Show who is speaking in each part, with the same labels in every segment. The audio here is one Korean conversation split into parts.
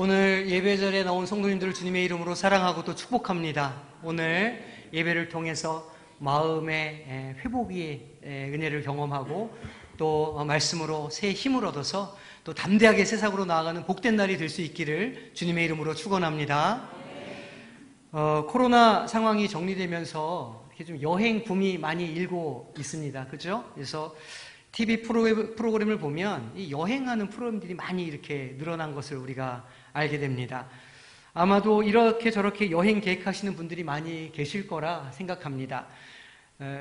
Speaker 1: 오늘 예배절에 나온 성도님들을 주님의 이름으로 사랑하고 또 축복합니다. 오늘 예배를 통해서 마음의 회복의 은혜를 경험하고 또 말씀으로 새 힘을 얻어서 또 담대하게 세상으로 나아가는 복된 날이 될 수 있기를 주님의 이름으로 축원합니다. 코로나 상황이 정리되면서 이렇게 좀 여행 붐이 많이 일고 있습니다. 그죠? 그래서 TV 프로그램을 보면 이 여행하는 프로그램들이 많이 이렇게 늘어난 것을 우리가 알게 됩니다. 아마도 이렇게 저렇게 여행 계획하시는 분들이 많이 계실 거라 생각합니다.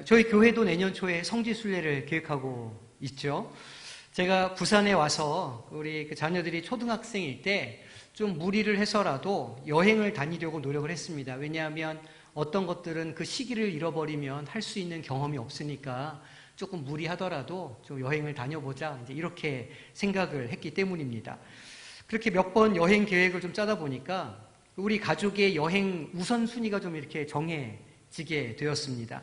Speaker 1: 저희 교회도 내년 초에 성지순례를 계획하고 있죠. 제가 부산에 와서 우리 자녀들이 초등학생일 때 좀 무리를 해서라도 여행을 다니려고 노력을 했습니다. 왜냐하면 어떤 것들은 그 시기를 잃어버리면 할 수 있는 경험이 없으니까 조금 무리하더라도 좀 여행을 다녀보자, 이제 이렇게 생각을 했기 때문입니다. 그렇게 몇 번 여행 계획을 좀 짜다 보니까 우리 가족의 여행 우선순위가 좀 이렇게 정해지게 되었습니다.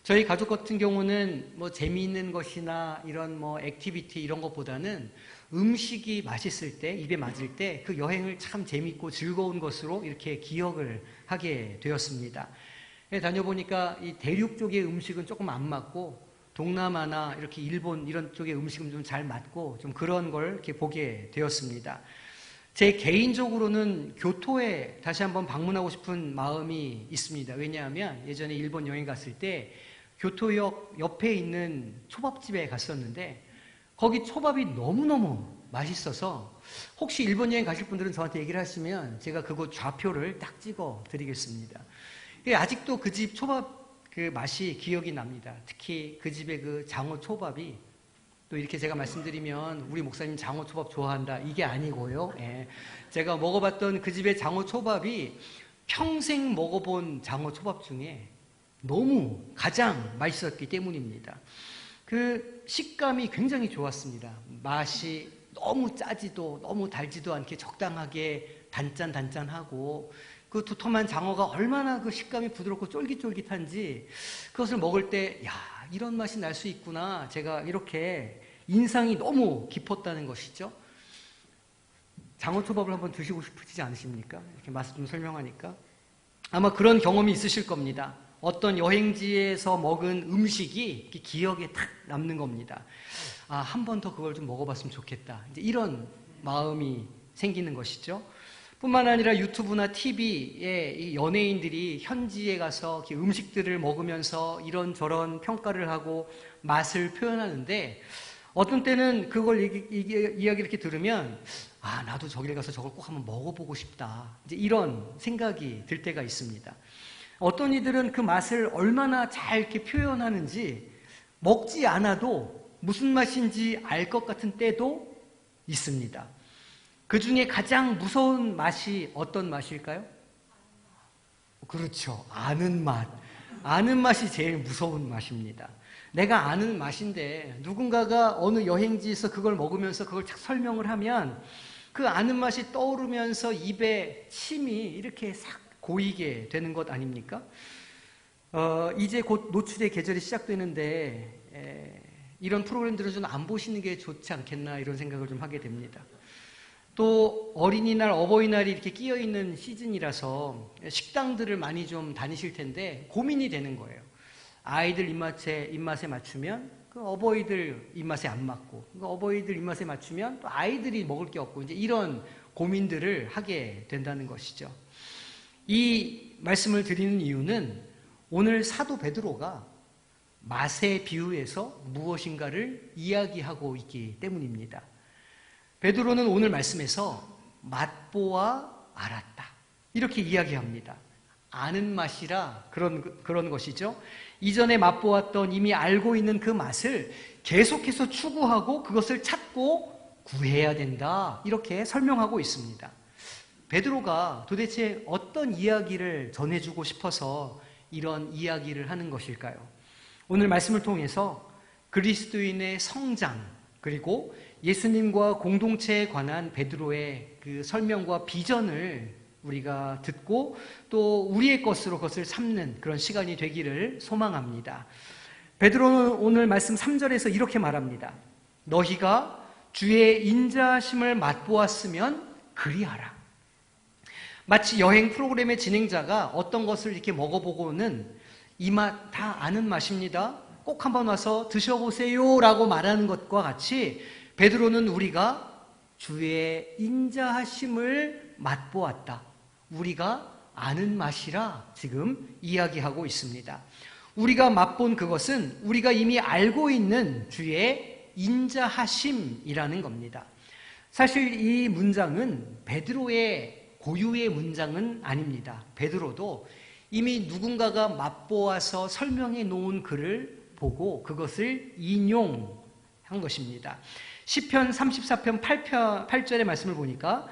Speaker 1: 저희 가족 같은 경우는 뭐 재미있는 것이나 이런 뭐 액티비티 이런 것보다는 음식이 맛있을 때, 입에 맞을 때 그 여행을 참 재밌고 즐거운 것으로 이렇게 기억을 하게 되었습니다. 다녀보니까 이 대륙 쪽의 음식은 조금 안 맞고 동남아나 이렇게 일본 이런 쪽의 음식은 좀 잘 맞고 좀 그런 걸 이렇게 보게 되었습니다. 제 개인적으로는 교토에 다시 한번 방문하고 싶은 마음이 있습니다. 왜냐하면 예전에 일본 여행 갔을 때 교토역 옆에 있는 초밥집에 갔었는데 거기 초밥이 너무너무 맛있어서 혹시 일본 여행 가실 분들은 저한테 얘기를 하시면 제가 그곳 좌표를 딱 찍어 드리겠습니다. 아직도 그 집 초밥 그 맛이 기억이 납니다. 특히 그 집의 그 장어 초밥이 또 이렇게 제가 말씀드리면 우리 목사님 장어 초밥 좋아한다 이게 아니고요. 제가 먹어봤던 그 집의 장어 초밥이 평생 먹어본 장어 초밥 중에 너무 가장 맛있었기 때문입니다. 그 식감이 굉장히 좋았습니다. 맛이 너무 짜지도 너무 달지도 않게 적당하게 단짠단짠하고 그 두툼한 장어가 얼마나 그 식감이 부드럽고 쫄깃쫄깃한지 그것을 먹을 때 야, 이런 맛이 날 수 있구나. 제가 이렇게 인상이 너무 깊었다는 것이죠. 장어초밥을 한번 드시고 싶으시지 않으십니까? 이렇게 말씀 좀 설명하니까. 아마 그런 경험이 있으실 겁니다. 어떤 여행지에서 먹은 음식이 기억에 탁 남는 겁니다. 아, 한 번 더 그걸 좀 먹어봤으면 좋겠다. 이제 이런 마음이 생기는 것이죠. 뿐만 아니라 유튜브나 TV에 연예인들이 현지에 가서 음식들을 먹으면서 이런저런 평가를 하고 맛을 표현하는데 어떤 때는 그걸 이야기 이렇게 들으면 아, 나도 저길 가서 저걸 꼭 한번 먹어보고 싶다. 이제 이런 생각이 들 때가 있습니다. 어떤 이들은 그 맛을 얼마나 잘 이렇게 표현하는지 먹지 않아도 무슨 맛인지 알 것 같은 때도 있습니다. 그 중에 가장 무서운 맛이 어떤 맛일까요? 그렇죠. 아는 맛. 아는 맛이 제일 무서운 맛입니다. 내가 아는 맛인데 누군가가 어느 여행지에서 그걸 먹으면서 그걸 착 설명을 하면 그 아는 맛이 떠오르면서 입에 침이 이렇게 싹 고이게 되는 것 아닙니까? 이제 곧 노출의 계절이 시작되는데 이런 프로그램들을 좀 안 보시는 게 좋지 않겠나 이런 생각을 좀 하게 됩니다. 또 어린이날, 어버이날이 이렇게 끼어있는 시즌이라서 식당들을 많이 좀 다니실 텐데 고민이 되는 거예요. 아이들 입맛에 맞추면 그 어버이들 입맛에 안 맞고 그 어버이들 입맛에 맞추면 또 아이들이 먹을 게 없고 이제 이런 고민들을 하게 된다는 것이죠. 이 말씀을 드리는 이유는 오늘 사도 베드로가 맛에 비유해서 무엇인가를 이야기하고 있기 때문입니다. 베드로는 오늘 말씀에서 맛보아 알았다. 이렇게 이야기합니다. 아는 맛이라 그런 것이죠. 이전에 맛보았던 이미 알고 있는 그 맛을 계속해서 추구하고 그것을 찾고 구해야 된다. 이렇게 설명하고 있습니다. 베드로가 도대체 어떤 이야기를 전해주고 싶어서 이런 이야기를 하는 것일까요? 오늘 말씀을 통해서 그리스도인의 성장 그리고 예수님과 공동체에 관한 베드로의 그 설명과 비전을 우리가 듣고 또 우리의 것으로 그것을 삼는 그런 시간이 되기를 소망합니다. 베드로는 오늘 말씀 3절에서 이렇게 말합니다. 너희가 주의 인자하심을 맛보았으면 그리하라. 마치 여행 프로그램의 진행자가 어떤 것을 이렇게 먹어보고는 이 맛 다 아는 맛입니다. 꼭 한번 와서 드셔보세요 라고 말하는 것과 같이 베드로는 우리가 주의 인자하심을 맛보았다. 우리가 아는 맛이라 지금 이야기하고 있습니다. 우리가 맛본 그것은 우리가 이미 알고 있는 주의 인자하심이라는 겁니다. 사실 이 문장은 베드로의 고유의 문장은 아닙니다. 베드로도 이미 누군가가 맛보아서 설명해 놓은 글을 보고 그것을 인용한 것입니다. 시편 34편 8절의 말씀을 보니까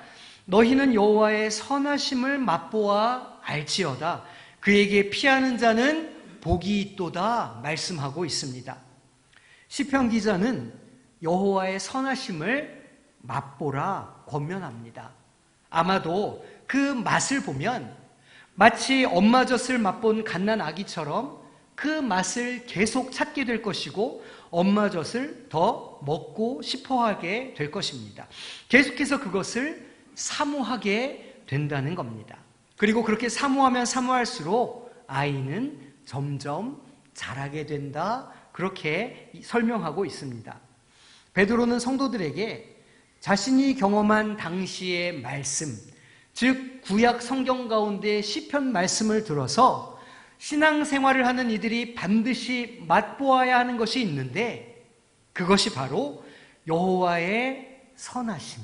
Speaker 1: 너희는 여호와의 선하심을 맛보아 알지어다. 그에게 피하는 자는 복이 있도다 말씀하고 있습니다. 시편 기자는 여호와의 선하심을 맛보라 권면합니다. 아마도 그 맛을 보면 마치 엄마 젖을 맛본 갓난 아기처럼 그 맛을 계속 찾게 될 것이고 엄마 젖을 더 먹고 싶어하게 될 것입니다. 계속해서 그것을 사모하게 된다는 겁니다. 그리고 그렇게 사모하면 사모할수록 아이는 점점 자라게 된다. 그렇게 설명하고 있습니다. 베드로는 성도들에게 자신이 경험한 당시의 말씀, 즉 구약 성경 가운데 시편 말씀을 들어서 신앙생활을 하는 이들이 반드시 맛보아야 하는 것이 있는데 그것이 바로 여호와의 선하심,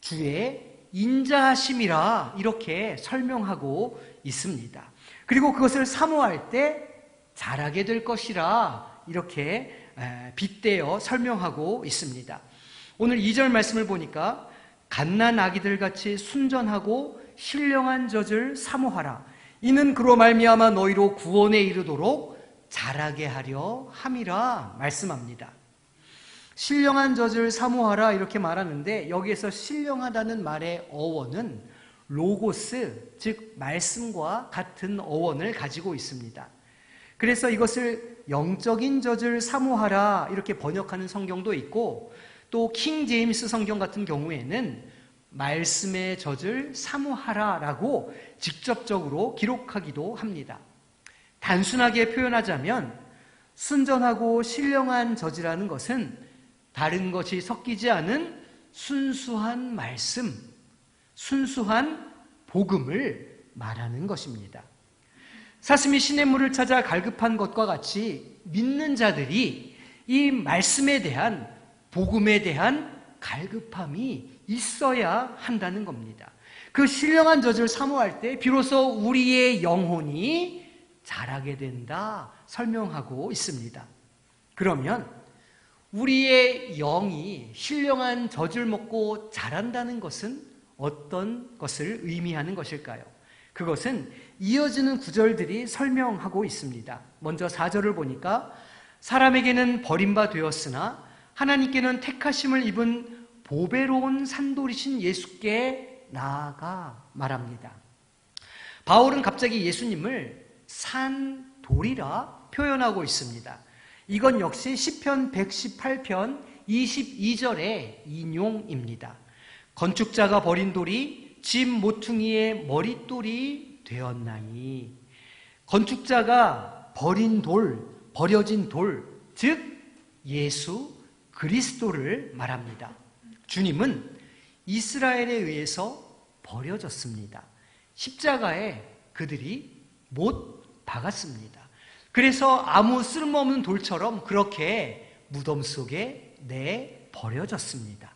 Speaker 1: 주의 인자하심이라 이렇게 설명하고 있습니다. 그리고 그것을 사모할 때 잘하게 될 것이라 이렇게 빗대어 설명하고 있습니다. 오늘 2절 말씀을 보니까 갓난 아기들 같이 순전하고 신령한 젖을 사모하라. 이는 그로 말미암아 너희로 구원에 이르도록 자라게 하려 함이라 말씀합니다. 신령한 젖을 사모하라 이렇게 말하는데 여기에서 신령하다는 말의 어원은 로고스, 즉 말씀과 같은 어원을 가지고 있습니다. 그래서 이것을 영적인 젖을 사모하라 이렇게 번역하는 성경도 있고 또 킹 제임스 성경 같은 경우에는 말씀의 젖을 사모하라라고 직접적으로 기록하기도 합니다. 단순하게 표현하자면 순전하고 신령한 젖이라는 것은 다른 것이 섞이지 않은 순수한 말씀, 순수한 복음을 말하는 것입니다. 사슴이 시냇물을 찾아 갈급한 것과 같이 믿는 자들이 이 말씀에 대한, 복음에 대한 갈급함이 있어야 한다는 겁니다. 그 신령한 젖을 사모할 때 비로소 우리의 영혼이 자라게 된다 설명하고 있습니다. 그러면 우리의 영이 신령한 젖을 먹고 자란다는 것은 어떤 것을 의미하는 것일까요? 그것은 이어지는 구절들이 설명하고 있습니다. 먼저 4절을 보니까 사람에게는 버림받되었으나 하나님께는 택하심을 입은 보배로운 산돌이신 예수께 나아가 말합니다. 바울은 갑자기 예수님을 산돌이라 표현하고 있습니다. 이건 역시 시편 118편 22절의 인용입니다. 건축자가 버린 돌이 집 모퉁이의 머릿돌이 되었나니, 건축자가 버린 돌, 버려진 돌, 즉 예수 그리스도를 말합니다. 주님은 이스라엘에 의해서 버려졌습니다. 십자가에 그들이 못 박았습니다. 그래서 아무 쓸모없는 돌처럼 그렇게 무덤 속에 내버려졌습니다.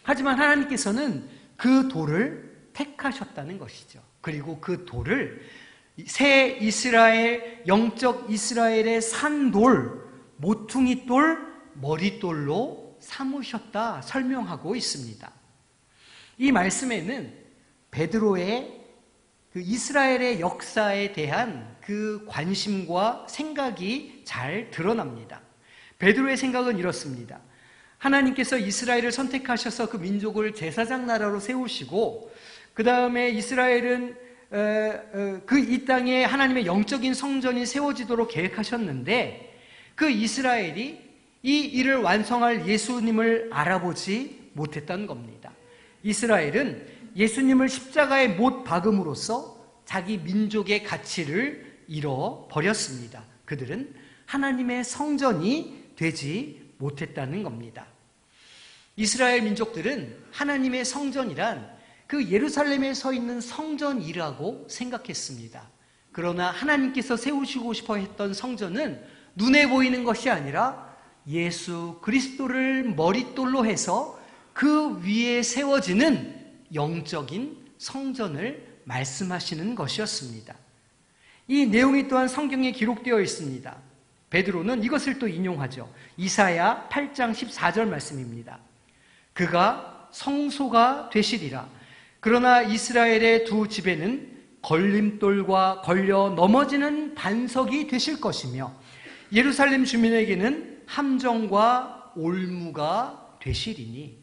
Speaker 1: 하지만 하나님께서는 그 돌을 택하셨다는 것이죠. 그리고 그 돌을 새 이스라엘, 영적 이스라엘의 산돌, 모퉁이돌, 머릿돌로 삼으셨다 설명하고 있습니다. 이 말씀에는 베드로의 그 이스라엘의 역사에 대한 그 관심과 생각이 잘 드러납니다. 베드로의 생각은 이렇습니다. 하나님께서 이스라엘을 선택하셔서 그 민족을 제사장 나라로 세우시고 그 다음에 이스라엘은 이 땅에 하나님의 영적인 성전이 세워지도록 계획하셨는데 그 이스라엘이 이 일을 완성할 예수님을 알아보지 못했던 겁니다. 이스라엘은 예수님을 십자가에 못 박음으로써 자기 민족의 가치를 잃어버렸습니다. 그들은 하나님의 성전이 되지 못했다는 겁니다. 이스라엘 민족들은 하나님의 성전이란 그 예루살렘에 서 있는 성전이라고 생각했습니다. 그러나 하나님께서 세우시고 싶어 했던 성전은 눈에 보이는 것이 아니라 예수 그리스도를 머릿돌로 해서 그 위에 세워지는 영적인 성전을 말씀하시는 것이었습니다. 이 내용이 또한 성경에 기록되어 있습니다. 베드로는 이것을 또 인용하죠. 이사야 8장 14절 말씀입니다. 그가 성소가 되시리라. 그러나 이스라엘의 두 집에는 걸림돌과 걸려 넘어지는 반석이 되실 것이며 예루살렘 주민에게는 함정과 올무가 되시리니.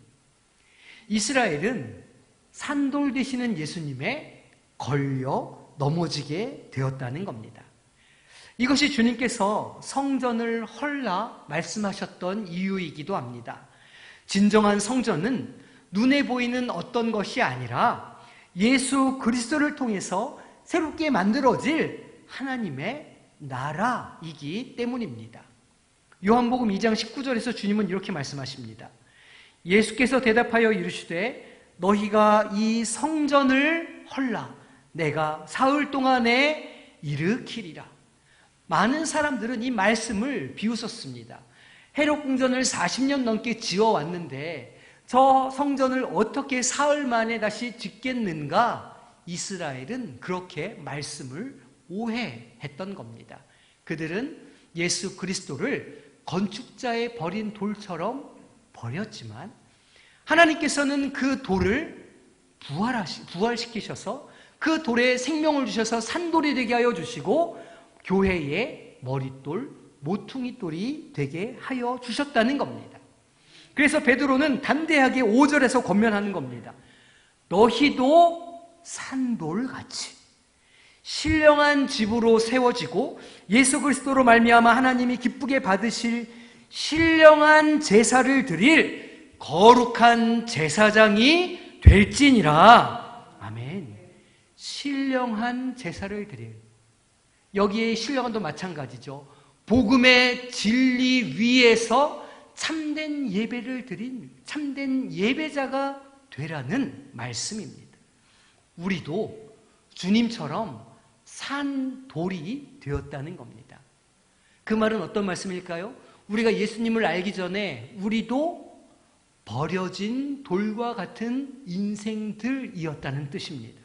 Speaker 1: 이스라엘은 산돌 되시는 예수님에 걸려 넘어지게 되었다는 겁니다. 이것이 주님께서 성전을 헐라 말씀하셨던 이유이기도 합니다. 진정한 성전은 눈에 보이는 어떤 것이 아니라 예수 그리스도를 통해서 새롭게 만들어질 하나님의 나라이기 때문입니다. 요한복음 2장 19절에서 주님은 이렇게 말씀하십니다. 예수께서 대답하여 이르시되 너희가 이 성전을 헐라 내가 사흘 동안에 일으키리라. 많은 사람들은 이 말씀을 비웃었습니다. 헤롯 궁전을 40년 넘게 지어왔는데 저 성전을 어떻게 사흘 만에 다시 짓겠는가? 이스라엘은 그렇게 말씀을 오해했던 겁니다. 그들은 예수 그리스도를 건축자의 버린 돌처럼 버렸지만 하나님께서는 그 돌을 부활시키셔서 그 돌에 생명을 주셔서 산돌이 되게 하여 주시고 교회의 머릿돌, 모퉁이돌이 되게 하여 주셨다는 겁니다. 그래서 베드로는 담대하게 5절에서 권면하는 겁니다. 너희도 산돌같이 신령한 집으로 세워지고 예수 그리스도로 말미암아 하나님이 기쁘게 받으실 신령한 제사를 드릴 거룩한 제사장이 될지니라. 아멘. 신령한 제사를 드릴. 여기에 신령한도 마찬가지죠. 복음의 진리 위에서 참된 예배를 드린 참된 예배자가 되라는 말씀입니다. 우리도 주님처럼 산돌이 되었다는 겁니다. 그 말은 어떤 말씀일까요? 우리가 예수님을 알기 전에 우리도 버려진 돌과 같은 인생들이었다는 뜻입니다.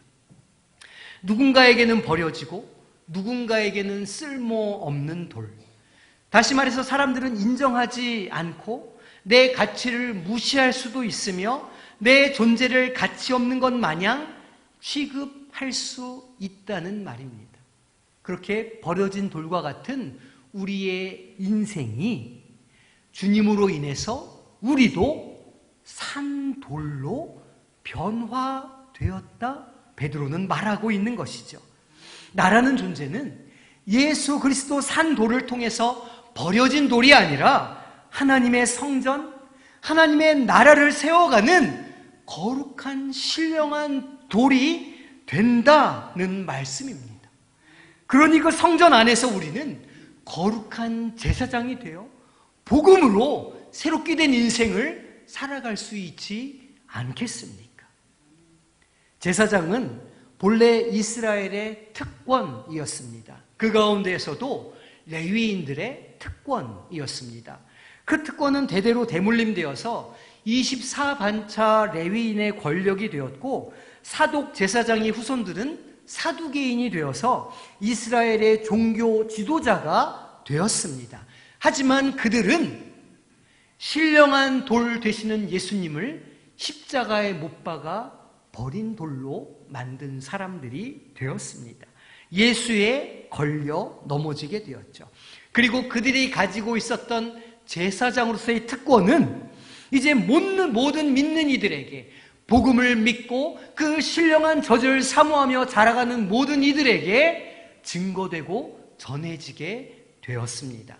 Speaker 1: 누군가에게는 버려지고 누군가에게는 쓸모없는 돌. 다시 말해서 사람들은 인정하지 않고 내 가치를 무시할 수도 있으며 내 존재를 가치 없는 것 마냥 취급할 수 있다는 말입니다. 그렇게 버려진 돌과 같은 우리의 인생이 주님으로 인해서 우리도 산돌로 변화되었다. 베드로는 말하고 있는 것이죠. 나라는 존재는 예수 그리스도 산돌을 통해서 버려진 돌이 아니라 하나님의 성전, 하나님의 나라를 세워가는 거룩한 신령한 돌이 된다는 말씀입니다. 그러니 그 성전 안에서 우리는 거룩한 제사장이 되어 복음으로 새롭게 된 인생을 살아갈 수 있지 않겠습니까? 제사장은 본래 이스라엘의 특권이었습니다. 그 가운데에서도 레위인들의 특권이었습니다. 그 특권은 대대로 대물림되어서 24반차 레위인의 권력이 되었고 사독 제사장의 후손들은 사두개인이 되어서 이스라엘의 종교 지도자가 되었습니다. 하지만 그들은 신령한 돌 되시는 예수님을 십자가에 못 박아 버린 돌로 만든 사람들이 되었습니다. 예수에 걸려 넘어지게 되었죠. 그리고 그들이 가지고 있었던 제사장으로서의 특권은 이제 모든 믿는 이들에게 복음을 믿고 그 신령한 젖을 사모하며 자라가는 모든 이들에게 증거되고 전해지게 되었습니다.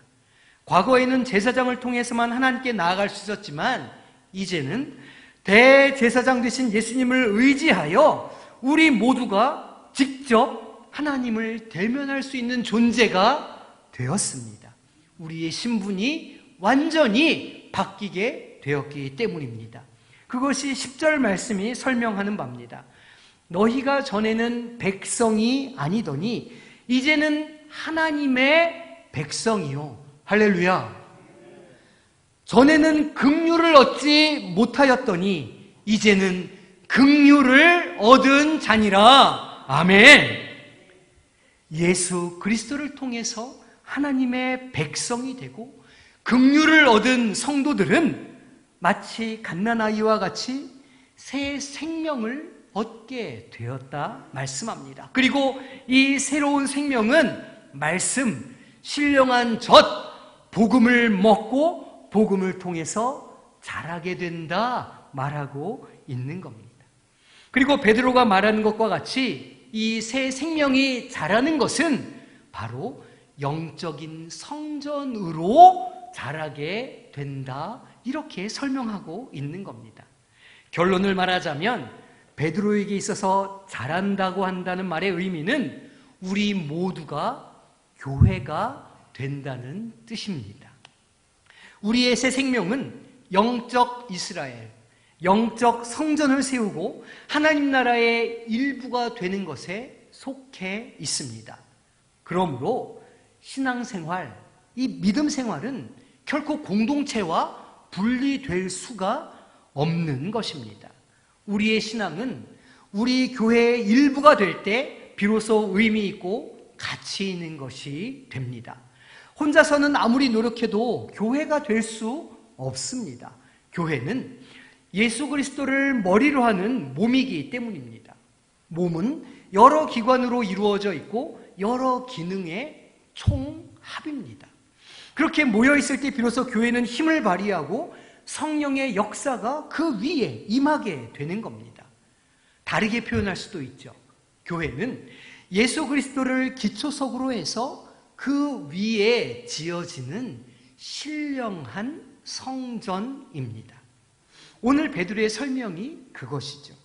Speaker 1: 과거에는 제사장을 통해서만 하나님께 나아갈 수 있었지만 이제는 대제사장 되신 예수님을 의지하여 우리 모두가 직접 하나님을 대면할 수 있는 존재가 되었습니다. 우리의 신분이 완전히 바뀌게 되었기 때문입니다. 그것이 10절 말씀이 설명하는 바입니다. 너희가 전에는 백성이 아니더니 이제는 하나님의 백성이요. 할렐루야. 전에는 긍휼을 얻지 못하였더니 이제는 긍휼을 얻은 자니라. 아멘. 예수 그리스도를 통해서 하나님의 백성이 되고 긍휼을 얻은 성도들은 마치 갓난아이와 같이 새 생명을 얻게 되었다 말씀합니다. 그리고 이 새로운 생명은 말씀, 신령한 젖, 복음을 먹고 복음을 통해서 자라게 된다 말하고 있는 겁니다. 그리고 베드로가 말하는 것과 같이 이 새 생명이 자라는 것은 바로 영적인 성전으로 자라게 된다 이렇게 설명하고 있는 겁니다. 결론을 말하자면 베드로에게 있어서 자란다고 한다는 말의 의미는 우리 모두가 교회가 된다는 뜻입니다. 우리의 새 생명은 영적 이스라엘, 영적 성전을 세우고 하나님 나라의 일부가 되는 것에 속해 있습니다. 그러므로 신앙생활, 이 믿음 생활은 결코 공동체와 분리될 수가 없는 것입니다. 우리의 신앙은 우리 교회의 일부가 될 때 비로소 의미 있고 가치 있는 것이 됩니다. 혼자서는 아무리 노력해도 교회가 될 수 없습니다. 교회는 예수 그리스도를 머리로 하는 몸이기 때문입니다. 몸은 여러 기관으로 이루어져 있고 여러 기능의 총합입니다. 그렇게 모여있을 때 비로소 교회는 힘을 발휘하고 성령의 역사가 그 위에 임하게 되는 겁니다. 다르게 표현할 수도 있죠. 교회는 예수 그리스도를 기초석으로 해서 그 위에 지어지는 신령한 성전입니다. 오늘 베드로의 설명이 그것이죠.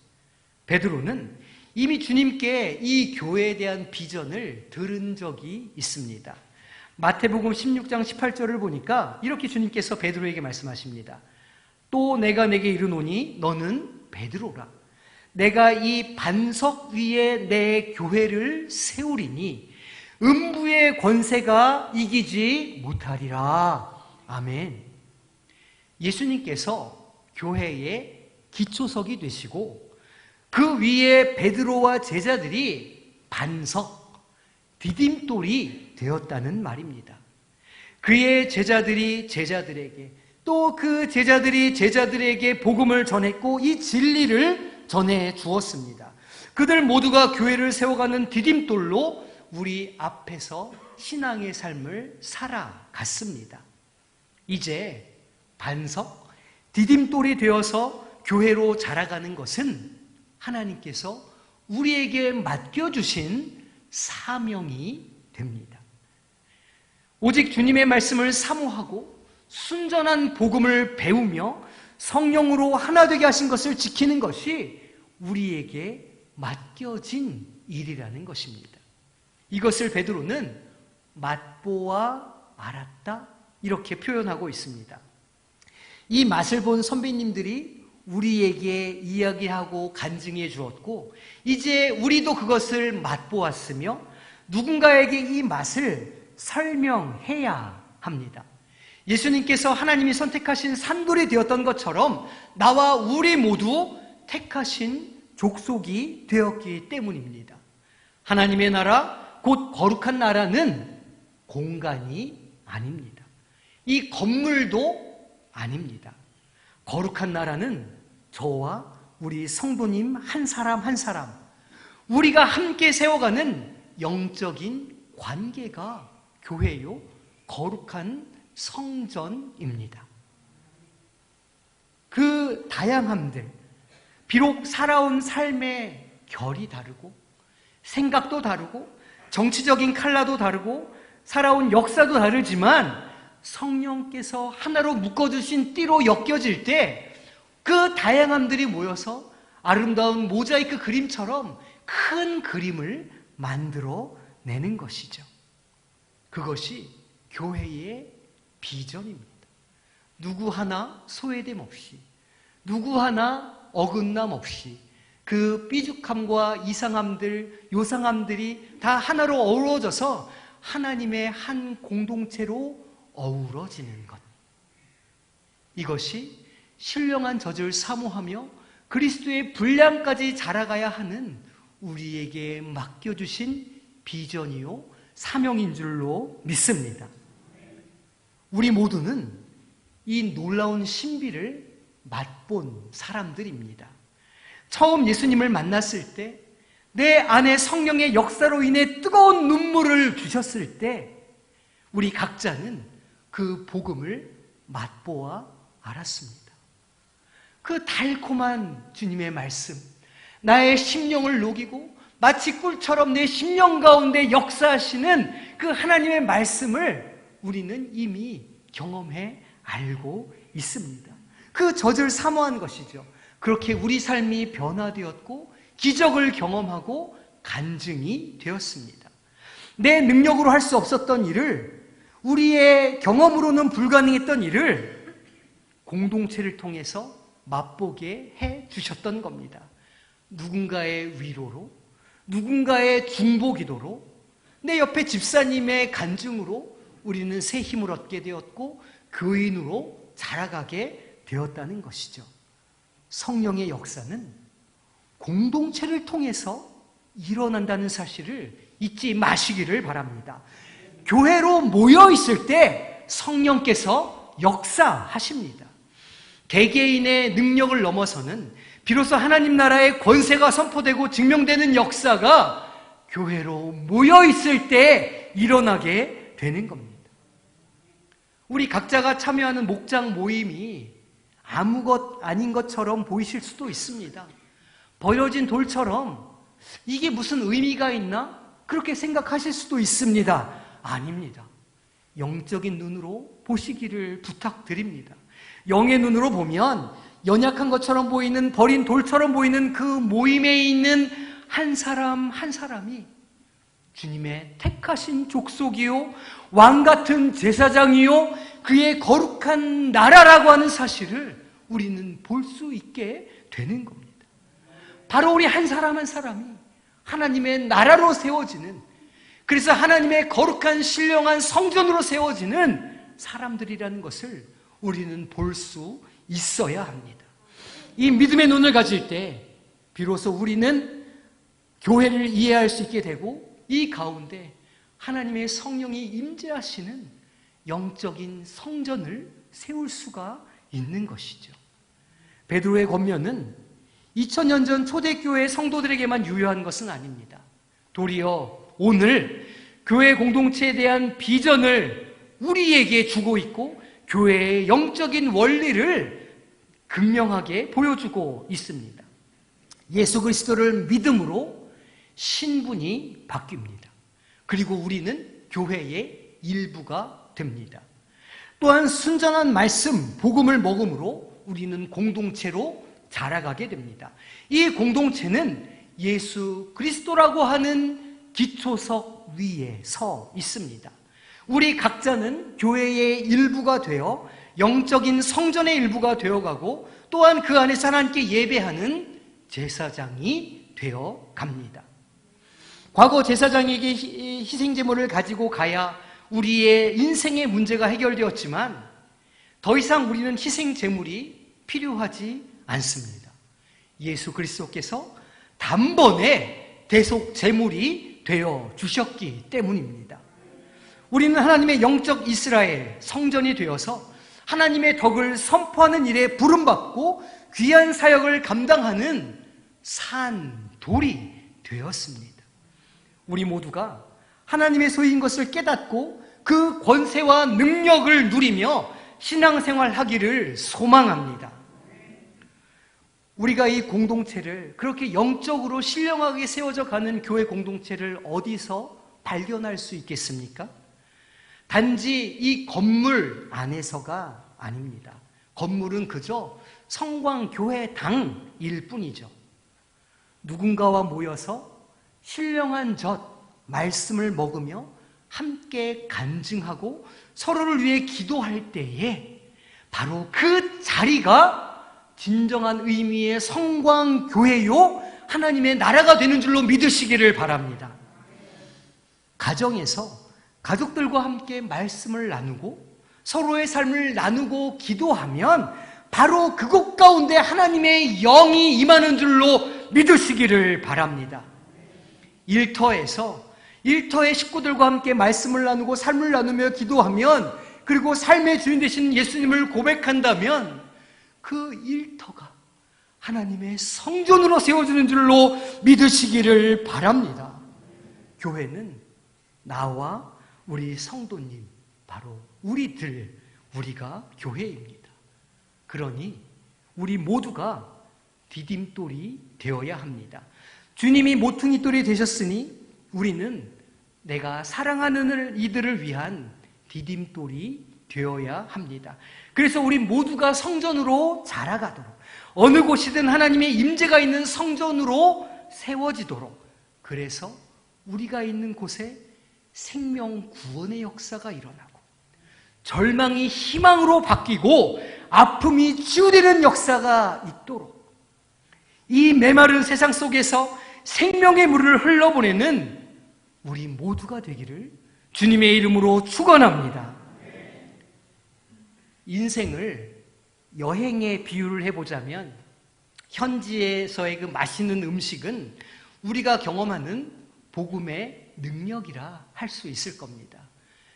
Speaker 1: 베드로는 이미 주님께 이 교회에 대한 비전을 들은 적이 있습니다. 마태복음 16장 18절을 보니까 이렇게 주님께서 베드로에게 말씀하십니다. 또 내가 내게 이르노니 너는 베드로라. 내가 이 반석 위에 내 교회를 세우리니 음부의 권세가 이기지 못하리라. 아멘. 예수님께서 교회의 기초석이 되시고 그 위에 베드로와 제자들이 반석, 디딤돌이 되었다는 말입니다. 그의 제자들이 제자들에게 또 그 제자들이 제자들에게 복음을 전했고 이 진리를 전해 주었습니다. 그들 모두가 교회를 세워가는 디딤돌로 우리 앞에서 신앙의 삶을 살아갔습니다. 이제 반석, 디딤돌이 되어서 교회로 자라가는 것은 하나님께서 우리에게 맡겨주신 사명이 됩니다. 오직 주님의 말씀을 사모하고 순전한 복음을 배우며 성령으로 하나 되게 하신 것을 지키는 것이 우리에게 맡겨진 일이라는 것입니다. 이것을 베드로는 맛보아 알았다 이렇게 표현하고 있습니다. 이 맛을 본 선배님들이 우리에게 이야기하고 간증해 주었고 이제 우리도 그것을 맛보았으며 누군가에게 이 맛을 설명해야 합니다. 예수님께서 하나님이 선택하신 산돌이 되었던 것처럼 나와 우리 모두 택하신 족속이 되었기 때문입니다. 하나님의 나라, 곧 거룩한 나라는 공간이 아닙니다. 이 건물도 아닙니다. 거룩한 나라는 저와 우리 성도님 한 사람 한 사람, 우리가 함께 세워가는 영적인 관계가 교회요, 거룩한 성전입니다. 그 다양함들, 비록 살아온 삶의 결이 다르고 생각도 다르고 정치적인 컬러도 다르고 살아온 역사도 다르지만 성령께서 하나로 묶어주신 띠로 엮여질 때 그 다양함들이 모여서 아름다운 모자이크 그림처럼 큰 그림을 만들어내는 것이죠. 그것이 교회의 비전입니다. 누구 하나 소외됨 없이, 누구 하나 어긋남 없이 그 삐죽함과 이상함들, 요상함들이 다 하나로 어우러져서 하나님의 한 공동체로 어우러지는 것. 이것이 신령한 젖을 사모하며 그리스도의 분량까지 자라가야 하는 우리에게 맡겨주신 비전이요 사명인 줄로 믿습니다. 우리 모두는 이 놀라운 신비를 맛본 사람들입니다. 처음 예수님을 만났을 때, 내 안에 성령의 역사로 인해 뜨거운 눈물을 주셨을 때 우리 각자는 그 복음을 맛보아 알았습니다. 그 달콤한 주님의 말씀, 나의 심령을 녹이고 마치 꿀처럼 내 심령 가운데 역사하시는 그 하나님의 말씀을 우리는 이미 경험해 알고 있습니다. 그 젖을 사모한 것이죠. 그렇게 우리 삶이 변화되었고 기적을 경험하고 간증이 되었습니다. 내 능력으로 할 수 없었던 일을, 우리의 경험으로는 불가능했던 일을 공동체를 통해서 맛보게 해 주셨던 겁니다. 누군가의 위로로, 누군가의 중보 기도로, 내 옆에 집사님의 간증으로 우리는 새 힘을 얻게 되었고 교인으로 자라가게 되었다는 것이죠. 성령의 역사는 공동체를 통해서 일어난다는 사실을 잊지 마시기를 바랍니다. 교회로 모여 있을 때 성령께서 역사하십니다. 개개인의 능력을 넘어서는 비로소 하나님 나라의 권세가 선포되고 증명되는 역사가 교회로 모여 있을 때 일어나게 되는 겁니다. 우리 각자가 참여하는 목장 모임이 아무것 아닌 것처럼 보이실 수도 있습니다. 버려진 돌처럼 이게 무슨 의미가 있나? 그렇게 생각하실 수도 있습니다. 아닙니다. 영적인 눈으로 보시기를 부탁드립니다. 영의 눈으로 보면 연약한 것처럼 보이는, 버린 돌처럼 보이는 그 모임에 있는 한 사람 한 사람이 주님의 택하신 족속이요 왕같은 제사장이요 그의 거룩한 나라라고 하는 사실을 우리는 볼 수 있게 되는 겁니다. 바로 우리 한 사람 한 사람이 하나님의 나라로 세워지는, 그래서 하나님의 거룩한 신령한 성전으로 세워지는 사람들이라는 것을 우리는 볼 수 있어야 합니다. 이 믿음의 눈을 가질 때 비로소 우리는 교회를 이해할 수 있게 되고, 이 가운데 하나님의 성령이 임재하시는 영적인 성전을 세울 수가 있는 것이죠. 베드로의 권면은 2000년 전 초대교회 성도들에게만 유효한 것은 아닙니다. 도리어 오늘 교회 공동체에 대한 비전을 우리에게 주고 있고 교회의 영적인 원리를 극명하게 보여주고 있습니다. 예수 그리스도를 믿음으로 신분이 바뀝니다. 그리고 우리는 교회의 일부가 됩니다. 또한 순전한 말씀, 복음을 먹음으로 우리는 공동체로 자라가게 됩니다. 이 공동체는 예수 그리스도라고 하는 기초석 위에 서 있습니다. 우리 각자는 교회의 일부가 되어 영적인 성전의 일부가 되어가고 또한 그 안에서 하나님께 예배하는 제사장이 되어 갑니다. 과거 제사장에게 희생제물을 가지고 가야 우리의 인생의 문제가 해결되었지만 더 이상 우리는 희생제물이 필요하지 않습니다. 예수 그리스도께서 단번에 대속제물이 되어 주셨기 때문입니다. 우리는 하나님의 영적 이스라엘 성전이 되어서 하나님의 덕을 선포하는 일에 부름받고 귀한 사역을 감당하는 산 돌이 되었습니다. 우리 모두가 하나님의 소유인 것을 깨닫고 그 권세와 능력을 누리며 신앙생활하기를 소망합니다. 우리가 이 공동체를, 그렇게 영적으로 신령하게 세워져 가는 교회 공동체를 어디서 발견할 수 있겠습니까? 단지 이 건물 안에서가 아닙니다. 건물은 그저 성광교회당일 뿐이죠. 누군가와 모여서 신령한 젖, 말씀을 먹으며 함께 간증하고 서로를 위해 기도할 때에 바로 그 자리가 진정한 의미의 성광교회요 하나님의 나라가 되는 줄로 믿으시기를 바랍니다. 가정에서 가족들과 함께 말씀을 나누고 서로의 삶을 나누고 기도하면 바로 그곳 가운데 하나님의 영이 임하는 줄로 믿으시기를 바랍니다. 일터의 식구들과 함께 말씀을 나누고 삶을 나누며 기도하면, 그리고 삶의 주인 되신 예수님을 고백한다면 그 일터가 하나님의 성전으로 세워주는 줄로 믿으시기를 바랍니다. 교회는 나와 우리 성도님, 바로 우리가 교회입니다. 그러니 우리 모두가 디딤돌이 되어야 합니다. 주님이 모퉁이돌이 되셨으니 우리는 내가 사랑하는 이들을 위한 디딤돌이 되어야 합니다. 그래서 우리 모두가 성전으로 자라가도록, 어느 곳이든 하나님의 임재가 있는 성전으로 세워지도록, 그래서 우리가 있는 곳에 생명 구원의 역사가 일어나고 절망이 희망으로 바뀌고 아픔이 치유되는 역사가 있도록, 이 메마른 세상 속에서 생명의 물을 흘러보내는 우리 모두가 되기를 주님의 이름으로 축원합니다. 인생을 여행에 비유를 해보자면, 현지에서의 그 맛있는 음식은 우리가 경험하는 복음의 능력이라 할 수 있을 겁니다.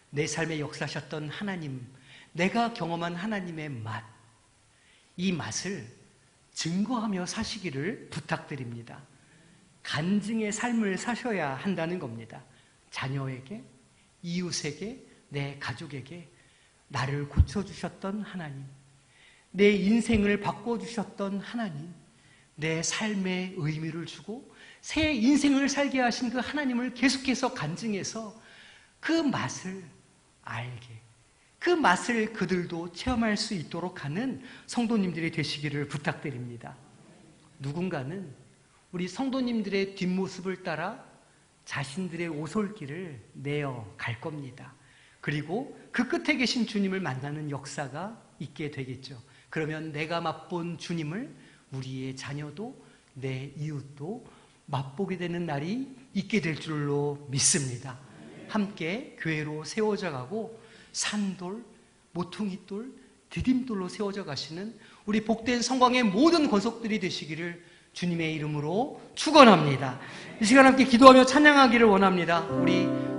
Speaker 1: 내 삶에 역사하셨던 하나님, 내가 경험한 하나님의 맛, 이 맛을 증거하며 사시기를 부탁드립니다. 간증의 삶을 사셔야 한다는 겁니다. 자녀에게, 이웃에게, 내 가족에게 나를 고쳐주셨던 하나님, 내 인생을 바꿔주셨던 하나님, 내 삶에 의미를 주고 새 인생을 살게 하신 그 하나님을 계속해서 간증해서 그 맛을 알게, 그 맛을 그들도 체험할 수 있도록 하는 성도님들이 되시기를 부탁드립니다. 누군가는 우리 성도님들의 뒷모습을 따라 자신들의 오솔길을 내어 갈 겁니다. 그리고 그 끝에 계신 주님을 만나는 역사가 있게 되겠죠. 그러면 내가 맛본 주님을 우리의 자녀도 내 이웃도 맛보게 되는 날이 있게 될 줄로 믿습니다. 함께 교회로 세워져 가고 산돌, 모퉁이돌, 디딤돌로 세워져 가시는 우리 복된 성광의 모든 권속들이 되시기를 주님의 이름으로 축원합니다. 이 시간 함께 기도하며 찬양하기를 원합니다.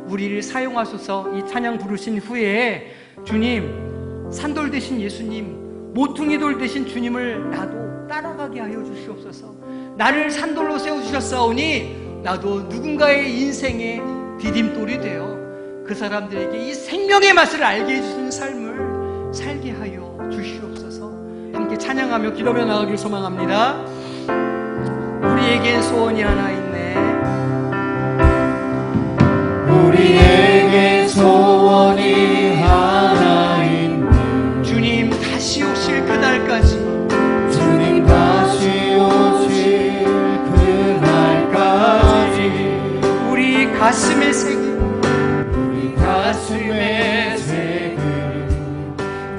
Speaker 1: 우리를 사용하소서. 이 찬양 부르신 후에 주님, 산돌 되신 예수님, 모퉁이돌 되신 주님을 나도 따라가게 하여 주시옵소서. 나를 산돌로 세워주셨사오니 나도 누군가의 인생의 디딤돌이 되어 그 사람들에게 이 생명의 맛을 알게 해주시는 삶을 살게 하여 주시옵소서. 함께 찬양하며 기도하며 나가길 소망합니다. 우리에겐 소원이 하나 있네.
Speaker 2: 우리에게 소원이 하나 있네.
Speaker 1: 주님 다시 오실 그날까지,
Speaker 2: 주님 다시 오실 그날까지
Speaker 1: 우리 가슴에 새긴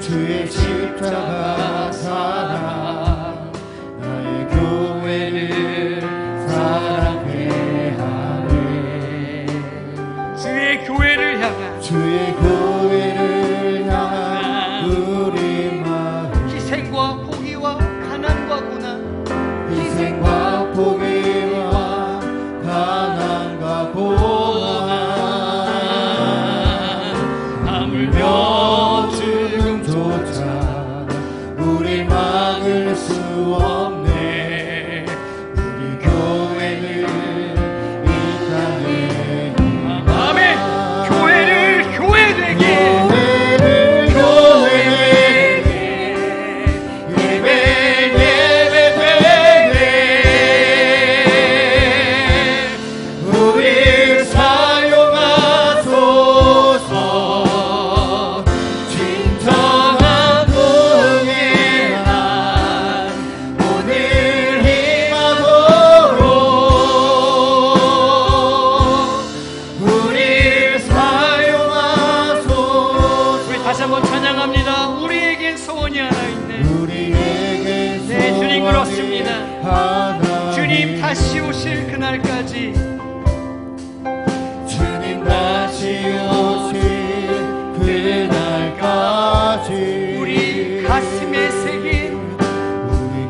Speaker 2: 주의 십자가 사랑, 나의 교회를 사랑해 하네.
Speaker 1: 주의 교회를 향한
Speaker 2: 우리 마음,
Speaker 1: 희생과 포기와 가난과 고난,
Speaker 2: 희생과 포기와 가난과 고난,
Speaker 1: 그날까지
Speaker 2: 주님 다시 오실 그날까지
Speaker 1: 우리 가슴에 새긴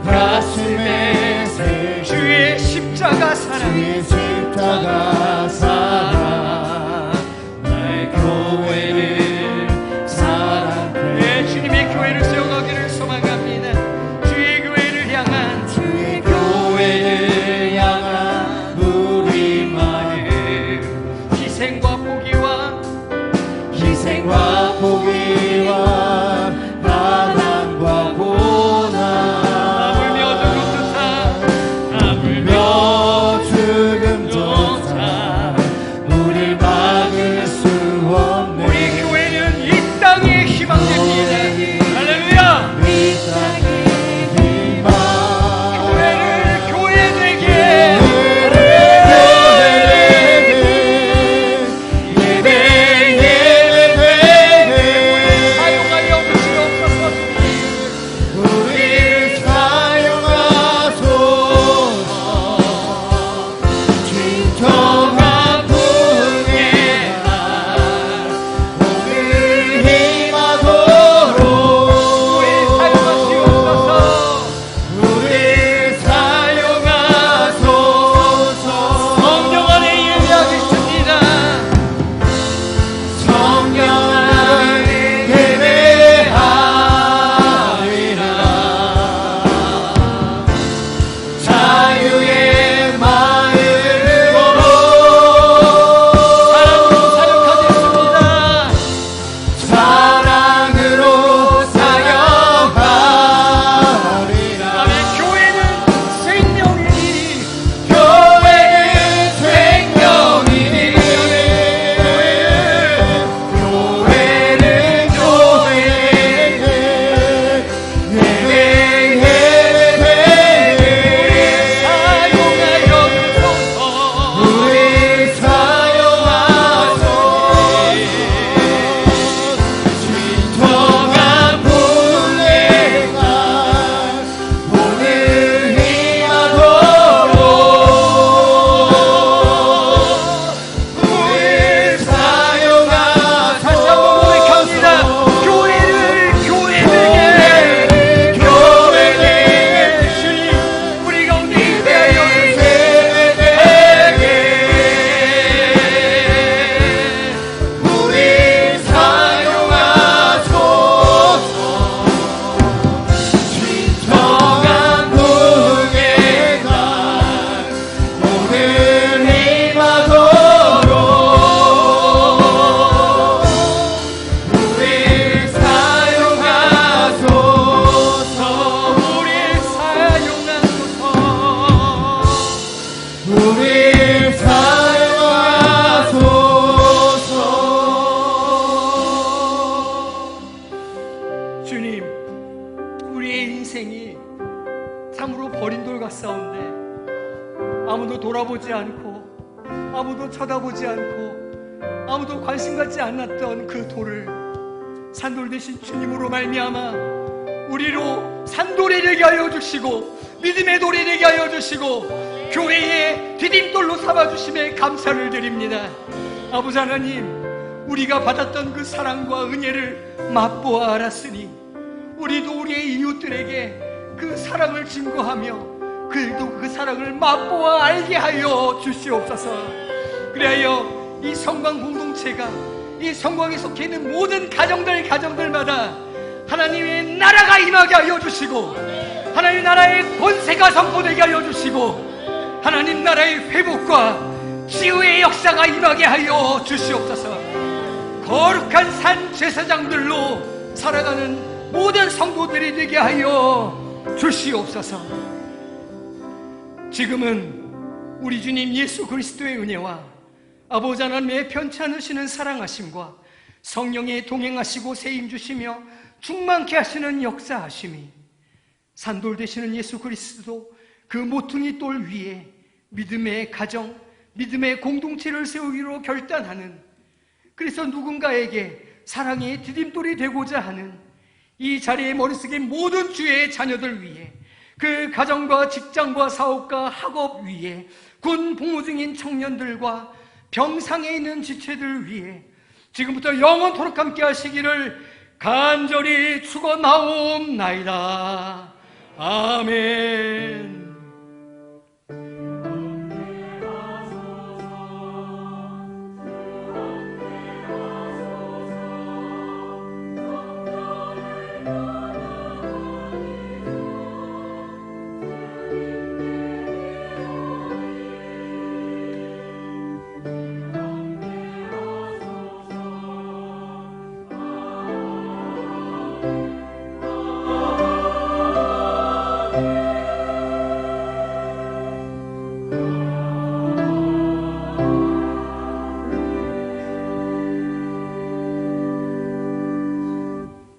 Speaker 2: 가슴에 새긴
Speaker 1: 주의 십자가 사랑
Speaker 2: 주의 십자가 사랑 나의 교회를 사랑해
Speaker 1: 네, 주님의 교회를 세워가기를 소망합니다. 주의 교회를 향한
Speaker 2: 주의 교회를 향한 우리 마음
Speaker 1: 희생과 포기와
Speaker 2: 포기와 나단과 고난 아물며 죽음조차 우릴 막을 수 없네
Speaker 1: 우리 교회는 이 땅에 희망됩니다. 할렐루야!
Speaker 2: 이 땅의 희망
Speaker 1: 교회를 교회 되게 사용하여 주시옵소서.
Speaker 2: 우리를 사용하소서 진정한 부흥의 날 오늘 힘하도록
Speaker 1: 우리 사용하시옵소서.
Speaker 2: 우리를 사용하소서
Speaker 1: 성령 안에 예배하겠습니다.
Speaker 2: 성령 안에 예배하리라 자유의 마음으로
Speaker 1: 사랑으로 사역하겠습니다.
Speaker 2: 사랑으로 사역하리라
Speaker 1: 아멘. 교회는 생명이니
Speaker 2: 교회는 생명이니 교회는 우리 사용하소서 진정한 부흥의 날 오늘 힘하도록 우리 사용하소서
Speaker 1: 다시 한번 고백합니다. 교회를 교회 되게 주님 우리 가운데 임재하여
Speaker 2: 우리 사용하소서 진정한 부흥의 날 오늘 힘하도록 우리 사용하소서
Speaker 1: 우리 사용하소서.
Speaker 2: 우리 사용하소서
Speaker 1: 주님, 우리의 인생이 참으로 버린 돌 같사온데 아무도 돌아보지 않고 아무도 쳐다보지 않고 아무도 관심 갖지 않았던 그 돌을 산돌 대신 주님으로 말미암아 우리로 산돌이 되게 하여 주시고 믿음의 돌이 되게 하여 주시고 교회의 디딤돌로 삼아주심에 감사를 드립니다. 아버지 하나님, 우리가 받았던 그 사랑과 은혜를 맛보아 알았으니 우리도 우리의 이웃들에게 그 사랑을 증거하며 그들도 그 사랑을 맛보아 알게 하여 주시옵소서. 그리하여 이 성광 공동체가 이 성광에 속해 있는 모든 가정들마다 하나님의 나라가 임하게 하여 주시고 하나님 나라의 권세가 선포되게 하여 주시고 하나님 나라의 회복과 치유의 역사가 임하게 하여 주시옵소서. 거룩한 산 제사장들로 살아가는 모든 성도들이 되게 하여 주시옵소서. 지금은 우리 주님 예수 그리스도의 은혜와 아버지 하나님의 편치 않으시는 사랑하심과 성령의 동행하시고 세임 주시며 충만케 하시는 역사하심이 산돌 되시는 예수 그리스도 그 모퉁이 돌 위에 믿음의 가정, 믿음의 공동체를 세우기로 결단하는, 그래서 누군가에게 사랑의 디딤돌이 되고자 하는 이 자리에 머릿속에 모든 주의 자녀들 위해 그 가정과 직장과 사업과 학업 위에 군 복무 중인 청년들과 병상에 있는 지체들 위해 지금부터 영원토록 함께 하시기를 간절히 축원하옵나이다. 아멘.